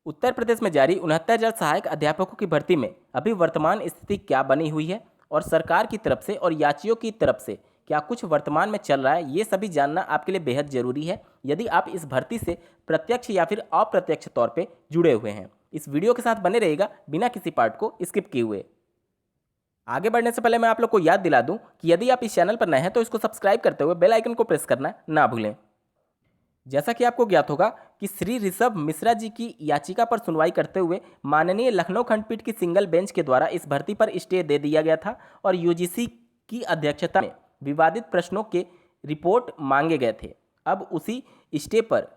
उत्तर प्रदेश में जारी 69,000 सहायक अध्यापकों की भर्ती में अभी वर्तमान स्थिति क्या बनी हुई है और सरकार की तरफ से और याचियों की तरफ से क्या कुछ वर्तमान में चल रहा है, ये सभी जानना आपके लिए बेहद जरूरी है यदि आप इस भर्ती से प्रत्यक्ष या फिर अप्रत्यक्ष तौर पे जुड़े हुए हैं। इस वीडियो के साथ बने रहिएगा बिना किसी पार्ट को स्किप किए हुए। आगे बढ़ने से पहले मैं आप लोग को याद दिला दूं कि यदि आप इस चैनल पर नए हैं तो इसको सब्सक्राइब करते हुए बेल आइकन को प्रेस करना ना भूलें। जैसा कि आपको ज्ञात होगा कि श्री ऋषभ मिश्रा जी की याचिका पर सुनवाई करते हुए माननीय लखनऊ खंडपीठ की सिंगल बेंच के द्वारा इस भर्ती पर स्टे दे दिया गया था और यूजीसी की अध्यक्षता में विवादित प्रश्नों के रिपोर्ट मांगे गए थे। अब उसी स्टे पर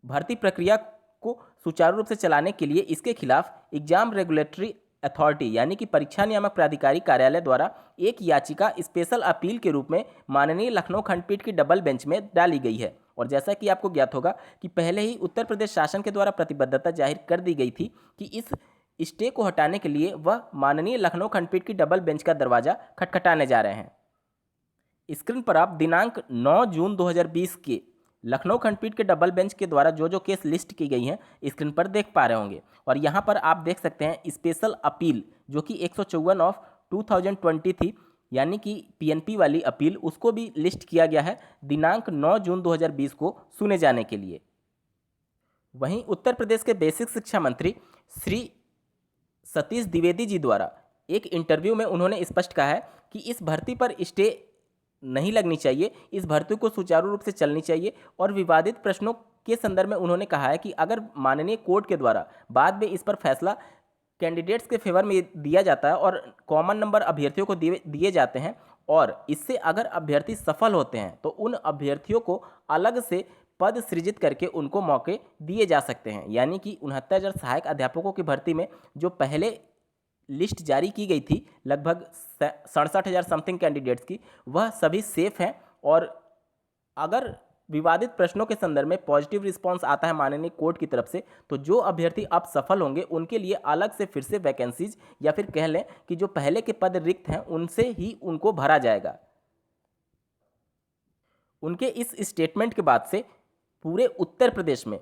भर्ती प्रक्रिया को सुचारू रूप से चलाने के लिए इसके खिलाफ एग्जाम रेगुलेटरी अथॉरिटी यानी कि परीक्षा नियामक प्राधिकारी कार्यालय द्वारा एक याचिका स्पेशल अपील के रूप में माननीय लखनऊ खंडपीठ की डबल बेंच में डाली गई है। और जैसा कि आपको ज्ञात होगा कि पहले ही उत्तर प्रदेश शासन के द्वारा प्रतिबद्धता जाहिर कर दी गई थी कि इस स्टे को हटाने के लिए वह माननीय लखनऊ खंडपीठ की डबल बेंच का दरवाजा खटखटाने जा रहे हैं। स्क्रीन पर आप दिनांक 9 जून 2020 के लखनऊ खंडपीठ के डबल बेंच के द्वारा जो जो केस लिस्ट की गई हैं स्क्रीन पर देख पा रहे होंगे। और यहाँ पर आप देख सकते हैं स्पेशल अपील जो कि 154 ऑफ 2020 थी यानी कि पीएनपी वाली अपील, उसको भी लिस्ट किया गया है दिनांक 9 जून 2020 को सुने जाने के लिए। वहीं उत्तर प्रदेश के बेसिक शिक्षा मंत्री श्री सतीश द्विवेदी जी द्वारा एक इंटरव्यू में उन्होंने स्पष्ट कहा है कि इस भर्ती पर स्टे नहीं लगनी चाहिए, इस भर्ती को सुचारू रूप से चलनी चाहिए। और विवादित प्रश्नों के संदर्भ में उन्होंने कहा है कि अगर माननीय कोर्ट के द्वारा बाद में इस पर फैसला कैंडिडेट्स के फेवर में दिया जाता है और कॉमन नंबर अभ्यर्थियों को दिए जाते हैं और इससे अगर अभ्यर्थी सफल होते हैं तो उन अभ्यर्थियों को अलग से पद सृजित करके उनको मौके दिए जा सकते हैं। यानी कि 69,000 सहायक अध्यापकों की भर्ती में जो पहले लिस्ट जारी की गई थी लगभग 67,000 समथिंग कैंडिडेट्स की, वह सभी सेफ हैं। और अगर विवादित प्रश्नों के संदर्भ में पॉजिटिव रिस्पांस आता है माननीय कोर्ट की तरफ से तो जो अभ्यर्थी अब सफल होंगे उनके लिए अलग से फिर से वैकेंसीज या फिर कह लें कि जो पहले के पद रिक्त हैं उनसे ही उनको भरा जाएगा। उनके इस स्टेटमेंट के बाद से पूरे उत्तर प्रदेश में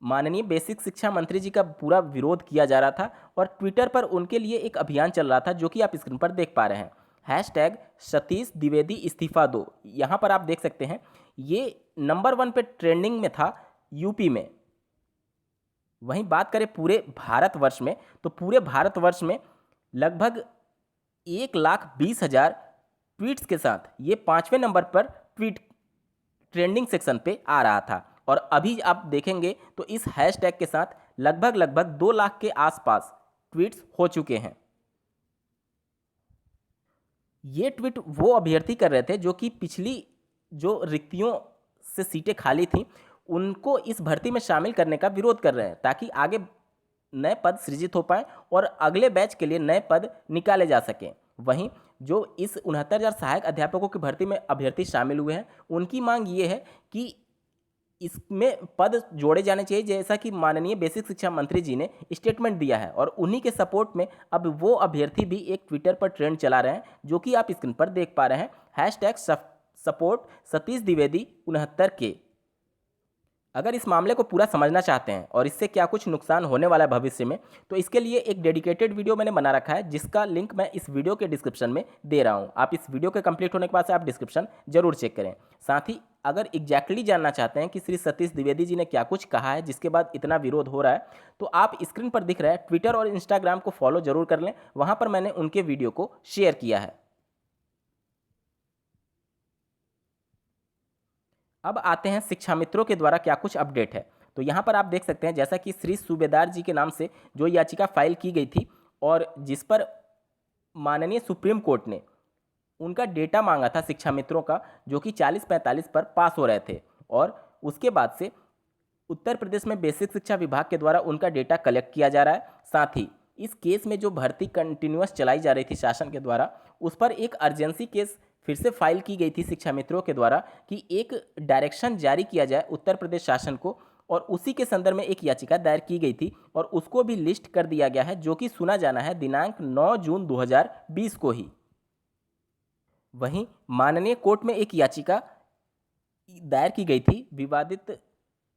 माननीय बेसिक शिक्षा मंत्री जी का पूरा विरोध किया जा रहा था और ट्विटर पर उनके लिए एक अभियान चल रहा था जो कि आप स्क्रीन पर देख पा रहे हैं। हैशटैग सतीश द्विवेदी इस्तीफा दो, यहाँ पर आप देख सकते हैं ये नंबर 1 पे ट्रेंडिंग में था यूपी में। वहीं बात करें पूरे भारतवर्ष में तो पूरे भारतवर्ष में लगभग 1,20,000 ट्वीट्स के साथ ये 5वें नंबर पर ट्वीट ट्रेंडिंग सेक्शन पे आ रहा था। और अभी आप देखेंगे तो इस हैशटैग के साथ लगभग 2 लाख के आसपास ट्वीट्स हो चुके हैं। ये ट्वीट वो अभ्यर्थी कर रहे थे जो कि पिछली जो रिक्तियों से सीटें खाली थीं उनको इस भर्ती में शामिल करने का विरोध कर रहे हैं ताकि आगे नए पद सृजित हो पाएं और अगले बैच के लिए नए पद निकाले जा सकें। वहीं जो इस 69,000 सहायक अध्यापकों की भर्ती में अभ्यर्थी शामिल हुए हैं उनकी मांग ये है कि इसमें पद जोड़े जाने चाहिए जैसा कि माननीय बेसिक शिक्षा मंत्री जी ने स्टेटमेंट दिया है। और उन्हीं के सपोर्ट में अब वो अभ्यर्थी भी एक ट्विटर पर ट्रेंड चला रहे हैं जो कि आप स्क्रीन पर देख पा रहे हैं। हैशटैग सपोर्ट सतीश द्विवेदी 69 के। अगर इस मामले को पूरा समझना चाहते हैं और इससे क्या कुछ नुकसान होने वाला है भविष्य में तो इसके लिए एक डेडिकेटेड वीडियो मैंने बना रखा है जिसका लिंक मैं इस वीडियो के डिस्क्रिप्शन में दे रहा हूं। आप इस वीडियो के कंप्लीट होने के बाद से आप डिस्क्रिप्शन जरूर चेक करें। साथ ही अगर एग्जैक्टली जानना चाहते हैं कि श्री सतीश द्विवेदी जी ने क्या कुछ कहा है जिसके बाद इतना विरोध हो रहा है तो आप स्क्रीन पर दिख रहा है ट्विटर और इंस्टाग्राम को फॉलो जरूर कर लें, वहां पर मैंने उनके वीडियो को शेयर किया है। अब आते हैं शिक्षा मित्रों के द्वारा क्या कुछ अपडेट है। तो यहाँ पर आप देख सकते हैं जैसा कि श्री सूबेदार जी के नाम से जो याचिका फाइल की गई थी और जिस पर माननीय सुप्रीम कोर्ट ने उनका डेटा मांगा था शिक्षा मित्रों का जो कि 40-45 पर पास हो रहे थे और उसके बाद से उत्तर प्रदेश में बेसिक शिक्षा विभाग के द्वारा उनका डेटा कलेक्ट किया जा रहा है। साथ ही इस केस में जो भर्ती कंटिन्यूअस चलाई जा रही थी शासन के द्वारा उस पर एक अर्जेंसी केस फिर से फाइल की गई थी शिक्षा मित्रों के द्वारा कि एक डायरेक्शन जारी किया जाए उत्तर प्रदेश शासन को और उसी के संदर्भ में एक याचिका दायर की गई थी और उसको भी लिस्ट कर दिया गया है जो कि सुना जाना है दिनांक 9 जून 2020 को ही। वहीं माननीय कोर्ट में एक याचिका दायर की गई थी विवादित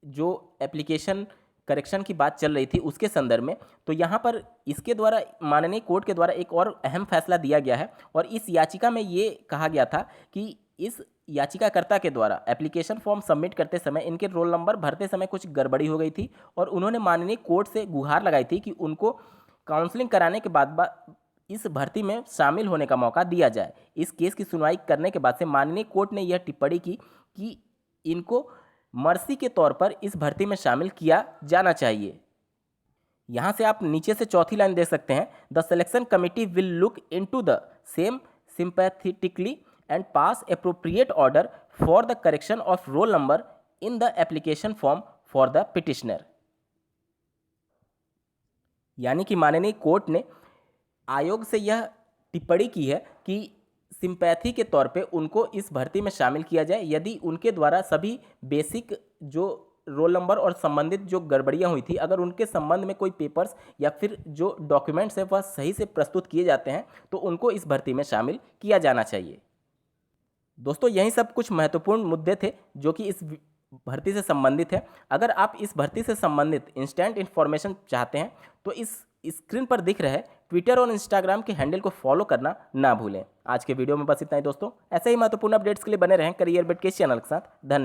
जो एप्लीकेशन करेक्शन की बात चल रही थी उसके संदर्भ में, तो यहाँ पर इसके द्वारा माननीय कोर्ट के द्वारा एक और अहम फैसला दिया गया है। और इस याचिका में ये कहा गया था कि इस याचिकाकर्ता के द्वारा एप्लीकेशन फॉर्म सबमिट करते समय इनके रोल नंबर भरते समय कुछ गड़बड़ी हो गई थी और उन्होंने माननीय कोर्ट से गुहार लगाई थी कि उनको काउंसलिंग कराने के बाद इस भर्ती में शामिल होने का मौका दिया जाए। इस केस की सुनवाई करने के बाद से माननीय कोर्ट ने यह टिप्पणी की कि इनको मर्सी के तौर पर इस भर्ती में शामिल किया जाना चाहिए। यहाँ से आप नीचे से चौथी लाइन देख सकते हैं, the selection committee will look into the same sympathetically and pass appropriate order for the correction of roll number in the application form for the petitioner. यानी कि माननीय कोर्ट ने आयोग से यह टिप्पणी की है कि सिंपैथी के तौर पे उनको इस भर्ती में शामिल किया जाए यदि उनके द्वारा सभी बेसिक जो रोल नंबर और संबंधित जो गड़बड़ियां हुई थी, अगर उनके संबंध में कोई पेपर्स या फिर जो डॉक्यूमेंट्स है वह सही से प्रस्तुत किए जाते हैं तो उनको इस भर्ती में शामिल किया जाना चाहिए। दोस्तों, यही सब कुछ महत्वपूर्ण मुद्दे थे जो कि इस भर्ती से संबंधित है। अगर आप इस भर्ती से संबंधित इंस्टेंट इन्फॉर्मेशन चाहते हैं तो इस स्क्रीन पर दिख रहे ट्विटर और इंस्टाग्राम के हैंडल को फॉलो करना ना भूलें। आज के वीडियो में बस इतना ही दोस्तों। ऐसे ही महत्वपूर्ण अपडेट्स के लिए बने रहें करियर बिट के इस चैनल के साथ। धन्यवाद।